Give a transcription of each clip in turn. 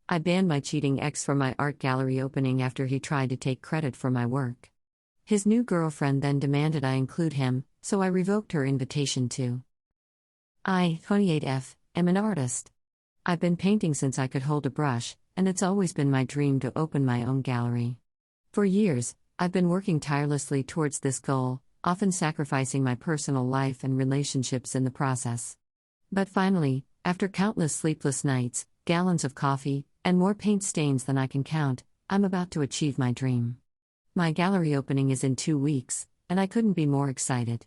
I banned my cheating ex from my art gallery opening after he tried to take credit for my work. His new girlfriend then demanded I include him, so I revoked her invitation too. I, 28F, am an artist. I've been painting since I could hold a brush, and it's always been my dream to open my own gallery. For years, I've been working tirelessly towards this goal, often sacrificing my personal life and relationships in the process. But finally, after countless sleepless nights, gallons of coffee, and more paint stains than I can count, I'm about to achieve my dream. My gallery opening is in 2 weeks, and I couldn't be more excited.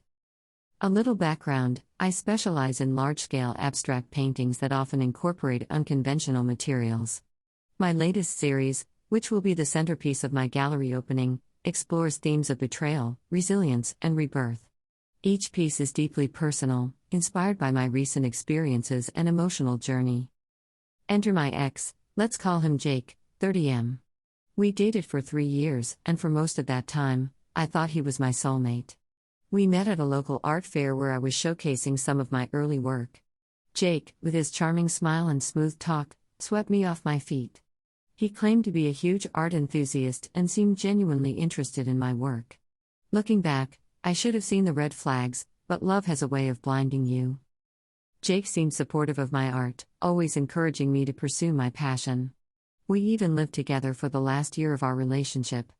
A little background: I specialize in large-scale abstract paintings that often incorporate unconventional materials. My latest series, which will be the centerpiece of my gallery opening, explores themes of betrayal, resilience, and rebirth. Each piece is deeply personal, inspired by my recent experiences and emotional journey. Enter my ex, let's call him Jake, 30M. We dated for 3 years, and for most of that time, I thought he was my soulmate. We met at a local art fair where I was showcasing some of my early work. Jake, with his charming smile and smooth talk, swept me off my feet. He claimed to be a huge art enthusiast and seemed genuinely interested in my work. Looking back, I should have seen the red flags, but love has a way of blinding you. Jake seemed supportive of my art, always encouraging me to pursue my passion. We even lived together for the last year of our relationship.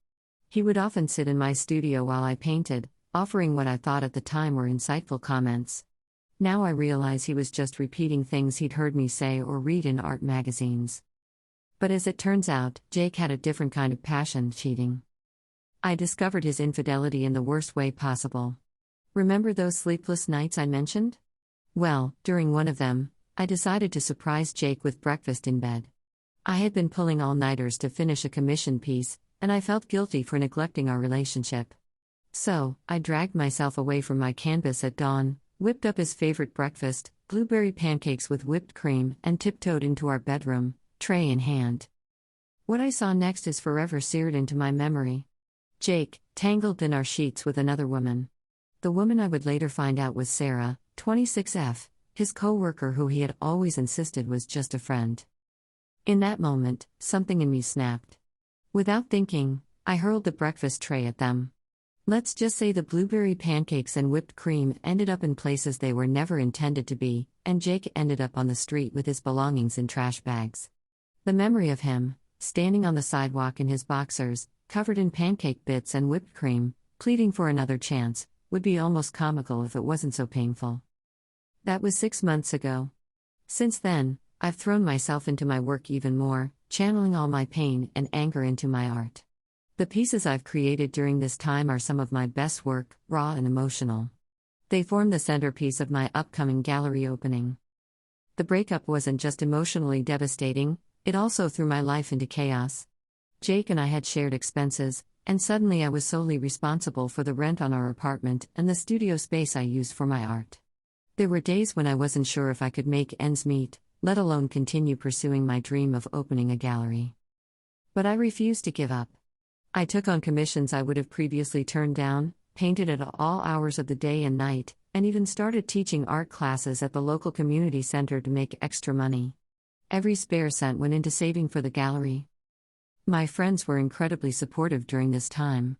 He would often sit in my studio while I painted, offering what I thought at the time were insightful comments. Now I realize he was just repeating things he'd heard me say or read in art magazines. But as it turns out, Jake had a different kind of passion: cheating. I discovered his infidelity in the worst way possible. Remember those sleepless nights I mentioned? Well, during one of them, I decided to surprise Jake with breakfast in bed. I had been pulling all-nighters to finish a commission piece, and I felt guilty for neglecting our relationship. So, I dragged myself away from my canvas at dawn, whipped up his favorite breakfast, blueberry pancakes with whipped cream, and tiptoed into our bedroom, tray in hand. What I saw next is forever seared into my memory. Jake, tangled in our sheets with another woman. The woman I would later find out was Sarah, 26F, his co-worker who he had always insisted was just a friend. In that moment, something in me snapped. Without thinking, I hurled the breakfast tray at them. Let's just say the blueberry pancakes and whipped cream ended up in places they were never intended to be, and Jake ended up on the street with his belongings in trash bags. The memory of him, standing on the sidewalk in his boxers, covered in pancake bits and whipped cream, pleading for another chance, would be almost comical if it wasn't so painful. That was 6 months ago. Since then, I've thrown myself into my work even more, channeling all my pain and anger into my art. The pieces I've created during this time are some of my best work, raw and emotional. They form the centerpiece of my upcoming gallery opening. The breakup wasn't just emotionally devastating, it also threw my life into chaos. Jake and I had shared expenses, and suddenly I was solely responsible for the rent on our apartment and the studio space I used for my art. There were days when I wasn't sure if I could make ends meet, let alone continue pursuing my dream of opening a gallery. But I refused to give up. I took on commissions I would have previously turned down, painted at all hours of the day and night, and even started teaching art classes at the local community center to make extra money. Every spare cent went into saving for the gallery. My friends were incredibly supportive during this time.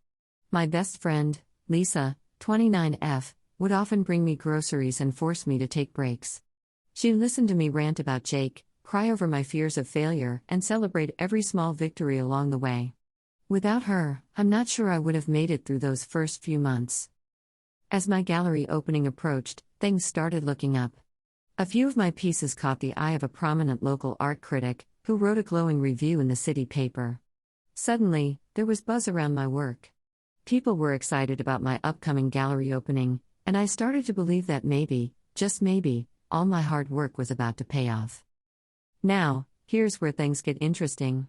My best friend, Lisa, 29F, would often bring me groceries and force me to take breaks. She listened to me rant about Jake, cry over my fears of failure, and celebrate every small victory along the way. Without her, I'm not sure I would have made it through those first few months. As my gallery opening approached, things started looking up. A few of my pieces caught the eye of a prominent local art critic, who wrote a glowing review in the city paper. Suddenly, there was buzz around my work. People were excited about my upcoming gallery opening, and I started to believe that maybe, just maybe, all my hard work was about to pay off. Now, here's where things get interesting.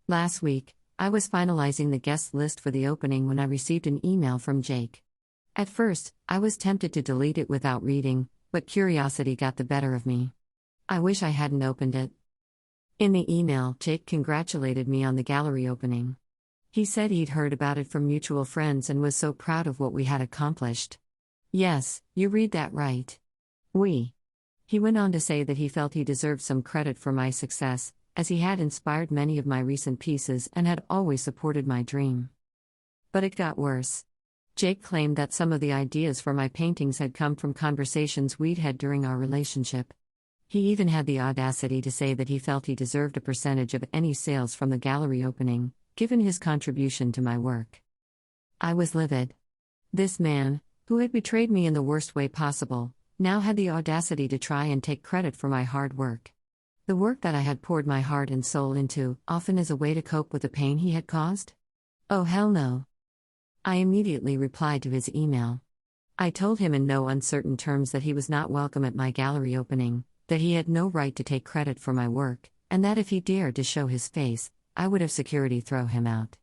Last week, I was finalizing the guest list for the opening when I received an email from Jake. At first, I was tempted to delete it without reading, but curiosity got the better of me. I wish I hadn't opened it. In the email, Jake congratulated me on the gallery opening. He said he'd heard about it from mutual friends and was so proud of what we had accomplished. Yes, you read that right. We. He went on to say that he felt he deserved some credit for my success, as he had inspired many of my recent pieces and had always supported my dream. But it got worse. Jake claimed that some of the ideas for my paintings had come from conversations we'd had during our relationship. He even had the audacity to say that he felt he deserved a percentage of any sales from the gallery opening, given his contribution to my work. I was livid. This man, who had betrayed me in the worst way possible, now had the audacity to try and take credit for my hard work. The work that I had poured my heart and soul into, often as a way to cope with the pain he had caused? Oh hell no. I immediately replied to his email. I told him in no uncertain terms that he was not welcome at my gallery opening, that he had no right to take credit for my work, and that if he dared to show his face, I would have security throw him out.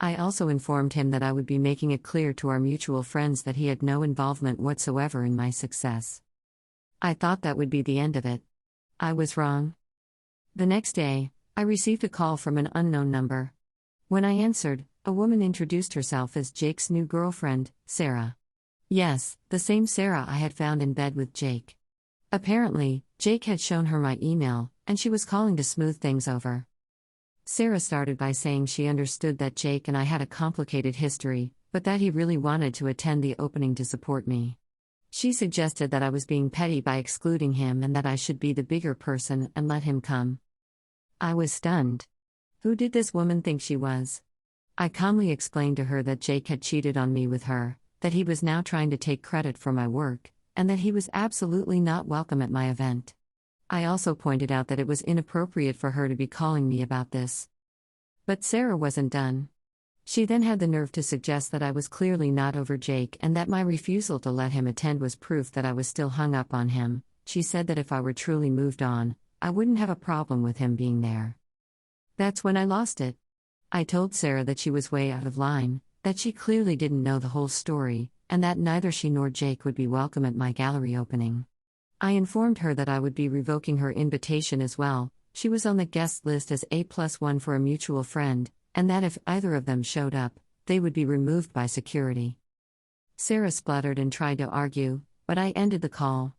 I also informed him that I would be making it clear to our mutual friends that he had no involvement whatsoever in my success. I thought that would be the end of it. I was wrong. The next day, I received a call from an unknown number. When I answered, a woman introduced herself as Jake's new girlfriend, Sarah. Yes, the same Sarah I had found in bed with Jake. Apparently, Jake had shown her my email, and she was calling to smooth things over. Sarah started by saying she understood that Jake and I had a complicated history, but that he really wanted to attend the opening to support me. She suggested that I was being petty by excluding him and that I should be the bigger person and let him come. I was stunned. Who did this woman think she was? I calmly explained to her that Jake had cheated on me with her, that he was now trying to take credit for my work, and that he was absolutely not welcome at my event. I also pointed out that it was inappropriate for her to be calling me about this. But Sarah wasn't done. She then had the nerve to suggest that I was clearly not over Jake and that my refusal to let him attend was proof that I was still hung up on him. She said that if I were truly moved on, I wouldn't have a problem with him being there. That's when I lost it. I told Sarah that she was way out of line, that she clearly didn't know the whole story, and that neither she nor Jake would be welcome at my gallery opening. I informed her that I would be revoking her invitation as well. She was on the guest list as A+1 for a mutual friend, and that if either of them showed up, they would be removed by security. Sarah spluttered and tried to argue, but I ended the call.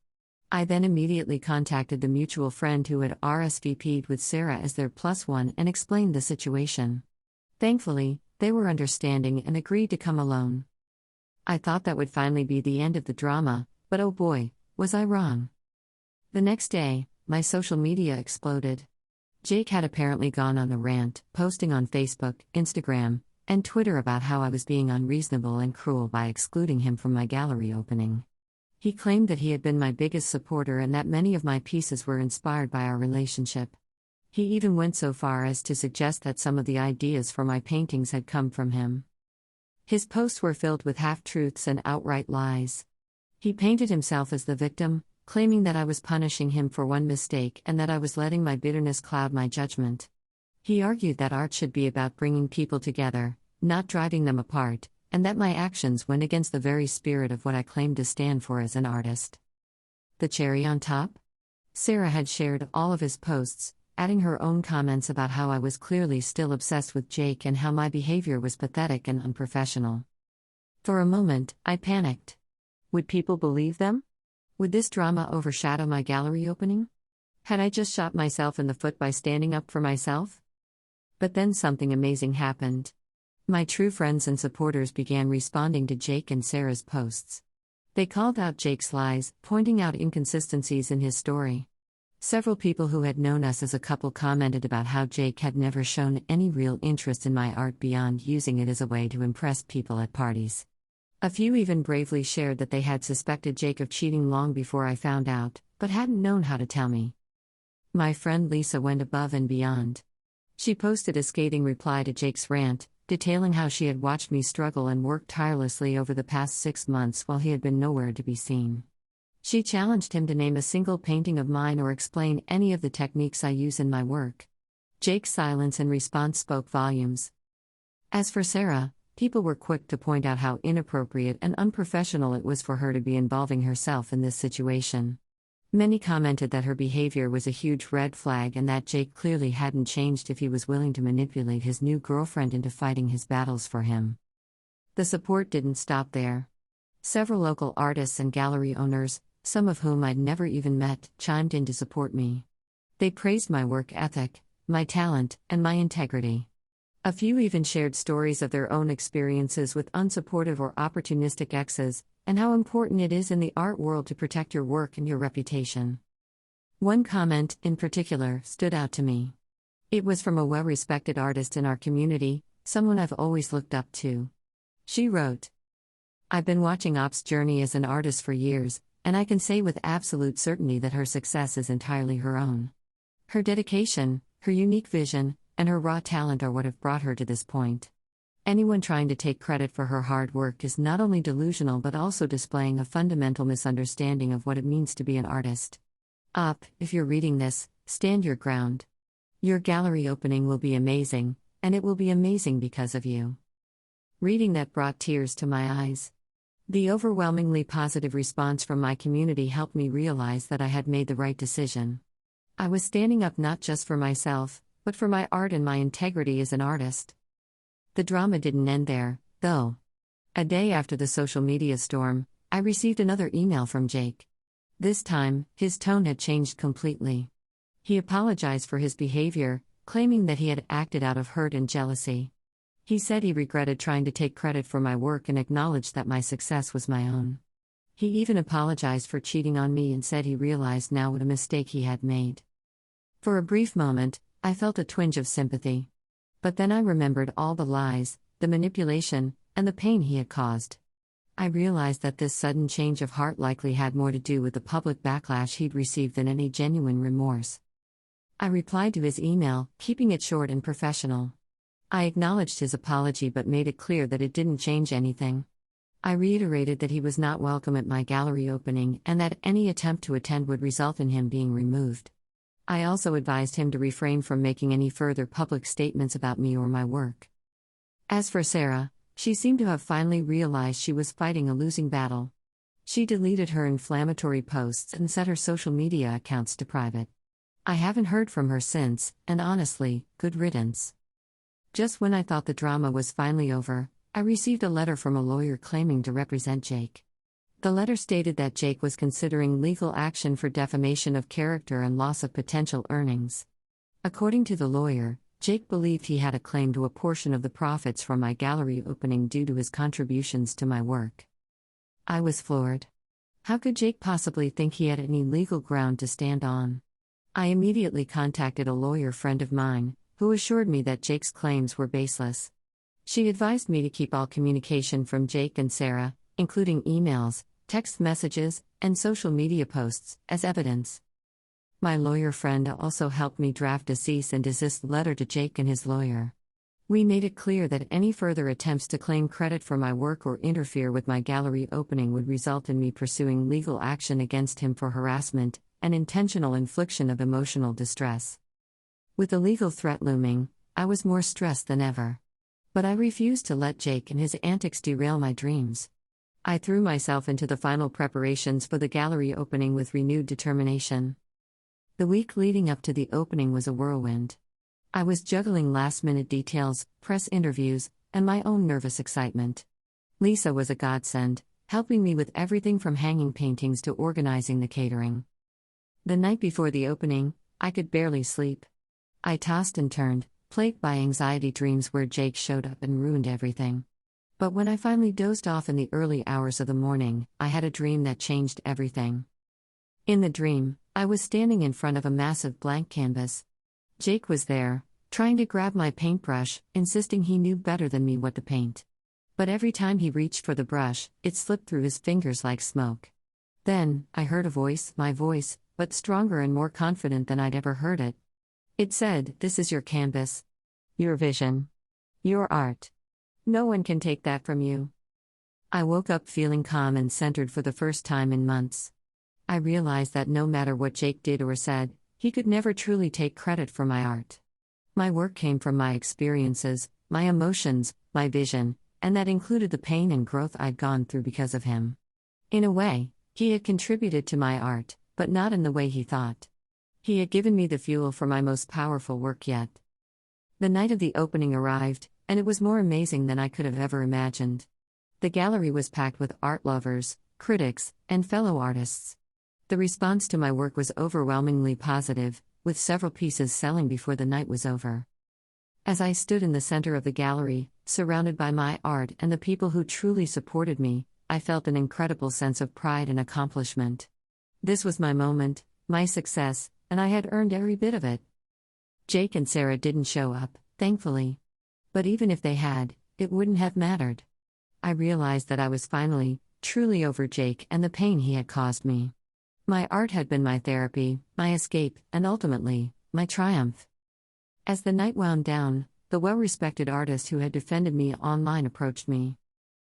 I then immediately contacted the mutual friend who had RSVP'd with Sarah as their +1 and explained the situation. Thankfully, they were understanding and agreed to come alone. I thought that would finally be the end of the drama, but oh boy, was I wrong. The next day, my social media exploded. Jake had apparently gone on a rant, posting on Facebook, Instagram, and Twitter about how I was being unreasonable and cruel by excluding him from my gallery opening. He claimed that he had been my biggest supporter and that many of my pieces were inspired by our relationship. He even went so far as to suggest that some of the ideas for my paintings had come from him. His posts were filled with half-truths and outright lies. He painted himself as the victim, claiming that I was punishing him for one mistake and that I was letting my bitterness cloud my judgment. He argued that art should be about bringing people together, not driving them apart, and that my actions went against the very spirit of what I claimed to stand for as an artist. The cherry on top? Sarah had shared all of his posts, adding her own comments about how I was clearly still obsessed with Jake and how my behavior was pathetic and unprofessional. For a moment, I panicked. Would people believe them? Would this drama overshadow my gallery opening? Had I just shot myself in the foot by standing up for myself? But then something amazing happened. My true friends and supporters began responding to Jake and Sarah's posts. They called out Jake's lies, pointing out inconsistencies in his story. Several people who had known us as a couple commented about how Jake had never shown any real interest in my art beyond using it as a way to impress people at parties. A few even bravely shared that they had suspected Jake of cheating long before I found out, but hadn't known how to tell me. My friend Lisa went above and beyond. She posted a scathing reply to Jake's rant, detailing how she had watched me struggle and work tirelessly over the past 6 months while he had been nowhere to be seen. She challenged him to name a single painting of mine or explain any of the techniques I use in my work. Jake's silence in response spoke volumes. As for Sarah, people were quick to point out how inappropriate and unprofessional it was for her to be involving herself in this situation. Many commented that her behavior was a huge red flag and that Jake clearly hadn't changed if he was willing to manipulate his new girlfriend into fighting his battles for him. The support didn't stop there. Several local artists and gallery owners, some of whom I'd never even met, chimed in to support me. They praised my work ethic, my talent, and my integrity. A few even shared stories of their own experiences with unsupportive or opportunistic exes, and how important it is in the art world to protect your work and your reputation. One comment, in particular, stood out to me. It was from a well-respected artist in our community, someone I've always looked up to. She wrote, "I've been watching Op's journey as an artist for years, and I can say with absolute certainty that her success is entirely her own. Her dedication, her unique vision, and her raw talent are what have brought her to this point. Anyone trying to take credit for her hard work is not only delusional but also displaying a fundamental misunderstanding of what it means to be an artist. Op, if you're reading this, stand your ground. Your gallery opening will be amazing, and it will be amazing because of you." Reading that brought tears to my eyes. The overwhelmingly positive response from my community helped me realize that I had made the right decision. I was standing up not just for myself, but for my art and my integrity as an artist. The drama didn't end there, though. A day after the social media storm, I received another email from Jake. This time, his tone had changed completely. He apologized for his behavior, claiming that he had acted out of hurt and jealousy. He said he regretted trying to take credit for my work and acknowledged that my success was my own. He even apologized for cheating on me and said he realized now what a mistake he had made. For a brief moment, I felt a twinge of sympathy. But then I remembered all the lies, the manipulation, and the pain he had caused. I realized that this sudden change of heart likely had more to do with the public backlash he'd received than any genuine remorse. I replied to his email, keeping it short and professional. I acknowledged his apology but made it clear that it didn't change anything. I reiterated that he was not welcome at my gallery opening and that any attempt to attend would result in him being removed. I also advised him to refrain from making any further public statements about me or my work. As for Sarah, she seemed to have finally realized she was fighting a losing battle. She deleted her inflammatory posts and set her social media accounts to private. I haven't heard from her since, and honestly, good riddance. Just when I thought the drama was finally over, I received a letter from a lawyer claiming to represent Jake. The letter stated that Jake was considering legal action for defamation of character and loss of potential earnings. According to the lawyer, Jake believed he had a claim to a portion of the profits from my gallery opening due to his contributions to my work. I was floored. How could Jake possibly think he had any legal ground to stand on? I immediately contacted a lawyer friend of mine, who assured me that Jake's claims were baseless. She advised me to keep all communication from Jake and Sarah, including emails, text messages, and social media posts, as evidence. My lawyer friend also helped me draft a cease and desist letter to Jake and his lawyer. We made it clear that any further attempts to claim credit for my work or interfere with my gallery opening would result in me pursuing legal action against him for harassment and intentional infliction of emotional distress. With the legal threat looming, I was more stressed than ever. But I refused to let Jake and his antics derail my dreams. I threw myself into the final preparations for the gallery opening with renewed determination. The week leading up to the opening was a whirlwind. I was juggling last-minute details, press interviews, and my own nervous excitement. Lisa was a godsend, helping me with everything from hanging paintings to organizing the catering. The night before the opening, I could barely sleep. I tossed and turned, plagued by anxiety dreams where Jake showed up and ruined everything. But when I finally dozed off in the early hours of the morning, I had a dream that changed everything. In the dream, I was standing in front of a massive blank canvas. Jake was there, trying to grab my paintbrush, insisting he knew better than me what to paint. But every time he reached for the brush, it slipped through his fingers like smoke. Then, I heard a voice, my voice, but stronger and more confident than I'd ever heard it. It said, "This is your canvas. Your vision. Your art. No one can take that from you." I woke up feeling calm and centered for the first time in months. I realized that no matter what Jake did or said, he could never truly take credit for my art. My work came from my experiences, my emotions, my vision, and that included the pain and growth I'd gone through because of him. In a way, he had contributed to my art, but not in the way he thought. He had given me the fuel for my most powerful work yet. The night of the opening arrived, and it was more amazing than I could have ever imagined. The gallery was packed with art lovers, critics, and fellow artists. The response to my work was overwhelmingly positive, with several pieces selling before the night was over. As I stood in the center of the gallery, surrounded by my art and the people who truly supported me, I felt an incredible sense of pride and accomplishment. This was my moment, my success, and I had earned every bit of it. Jake and Sarah didn't show up, thankfully. But even if they had, it wouldn't have mattered. I realized that I was finally, truly over Jake and the pain he had caused me. My art had been my therapy, my escape, and ultimately, my triumph. As the night wound down, the well-respected artist who had defended me online approached me.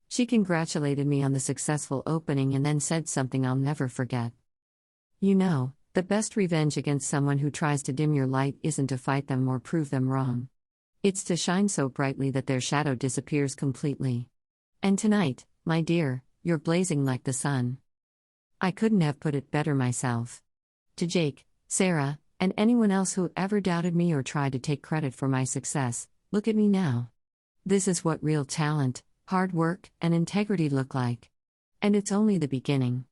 She congratulated me on the successful opening and then said something I'll never forget. "You know, the best revenge against someone who tries to dim your light isn't to fight them or prove them wrong. It's to shine so brightly that their shadow disappears completely. And tonight, my dear, you're blazing like the sun." I couldn't have put it better myself. To Jake, Sarah, and anyone else who ever doubted me or tried to take credit for my success, look at me now. This is what real talent, hard work, and integrity look like. And it's only the beginning.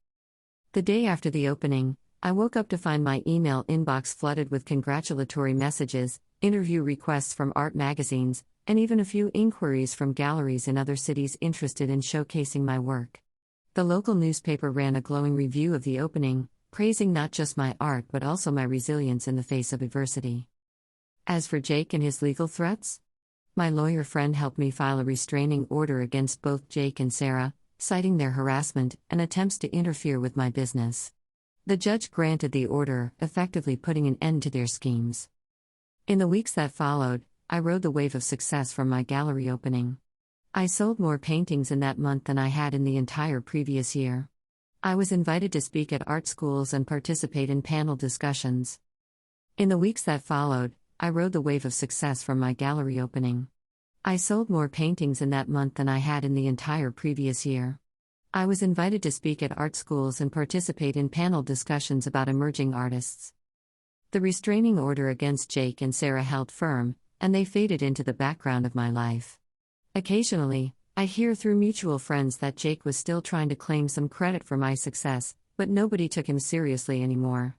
The day after the opening, I woke up to find my email inbox flooded with congratulatory messages, interview requests from art magazines, and even a few inquiries from galleries in other cities interested in showcasing my work. The local newspaper ran a glowing review of the opening, praising not just my art but also my resilience in the face of adversity. As for Jake and his legal threats, my lawyer friend helped me file a restraining order against both Jake and Sarah, citing their harassment and attempts to interfere with my business. The judge granted the order, effectively putting an end to their schemes. In the weeks that followed, I rode the wave of success from my gallery opening. I sold more paintings in that month than I had in the entire previous year. I was invited to speak at art schools and participate in panel discussions. In the weeks that followed, I rode the wave of success from my gallery opening. I sold more paintings in that month than I had in the entire previous year. I was invited to speak at art schools and participate in panel discussions about emerging artists. The restraining order against Jake and Sarah held firm, and they faded into the background of my life. Occasionally, I hear through mutual friends that Jake was still trying to claim some credit for my success, but nobody took him seriously anymore.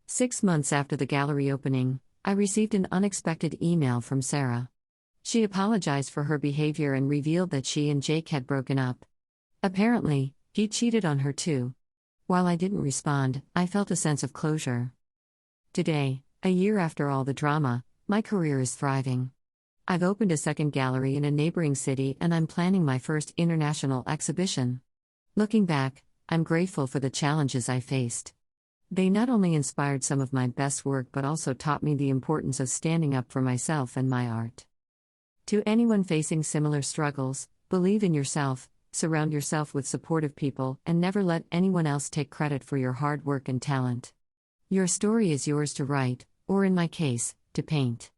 6 months after the gallery opening, I received an unexpected email from Sarah. She apologized for her behavior and revealed that she and Jake had broken up. Apparently, he cheated on her too. While I didn't respond, I felt a sense of closure. Today, a year after all the drama, my career is thriving. I've opened a second gallery in a neighboring city and I'm planning my first international exhibition. Looking back, I'm grateful for the challenges I faced. They not only inspired some of my best work but also taught me the importance of standing up for myself and my art. To anyone facing similar struggles, believe in yourself, surround yourself with supportive people, and never let anyone else take credit for your hard work and talent. Your story is yours to write, or in my case, to paint.